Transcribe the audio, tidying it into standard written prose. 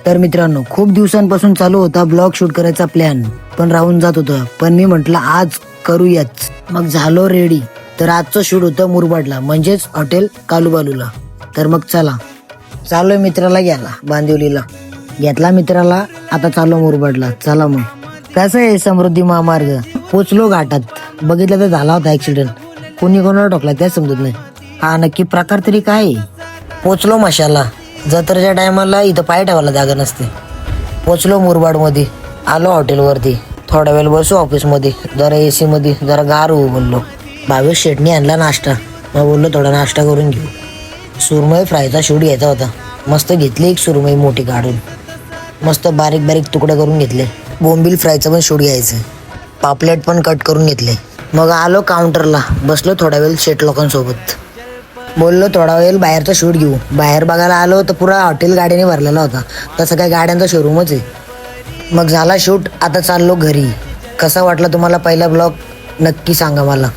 तर मित्रांनो, खूप दिवसांपासून चालू होता ब्लॉग शूट करायचा प्लॅन, पण राहून जात होता. पण मी म्हटलं आज करूयाच. मग झालो रेडी. तर आजचं शूट होतं मुरबाडला, म्हणजेच हॉटेल कालूबालूला. तर मग चला, चालोय मित्राला घ्यायला बांदिवलीला. घेतला मित्राला, आता चाललो मुरबाडला. चला मग. कसं आहे समृद्धी महामार्ग, पोचलो घाटात. बघितलं तर झाला होता ऍक्सिडेंट. कोणी कोणाला ठोकला त्या समजत नाही. हा नक्की प्रकार तरी काय आहे? पोचलो मशाला. जत्रेच्या टायमाला इथं पाय ठेवायला जागा नसते. पोचलो मुरबाड मध्ये. आलो हॉटेलवरती. थोडा वेळ बसू ऑफिसमध्ये, जरा AC मध्ये जरा गार होऊ बोललो. भावेश शेटणी आणला नाश्ता. मग बोललो थोडा नाश्ता करून घेऊ. सुरमई फ्रायचा शूट घ्यायचा होता. मस्त घेतली एक सुरमई मोठी काढून, मस्त बारीक बारीक तुकडे करून घेतले. बोंबील फ्रायचं पण शूट घ्यायचं. पापलेट पण कट करून घेतले. मग आलो काउंटरला, बसलो थोडा वेळ शेट लोकांसोबत. बोललो थोडा वेळ बाहेरचा शूट घेऊ. बाहेर बघायला आलो तर पुरा हॉटेल गाडीने भरलेला होता. तसं काय गाड्यांचा शोरूमच आहे. मग झाला शूट. आता चाललो घरी. कसा वाटला तुम्हाला पहिला ब्लॉग नक्की सांगा मला.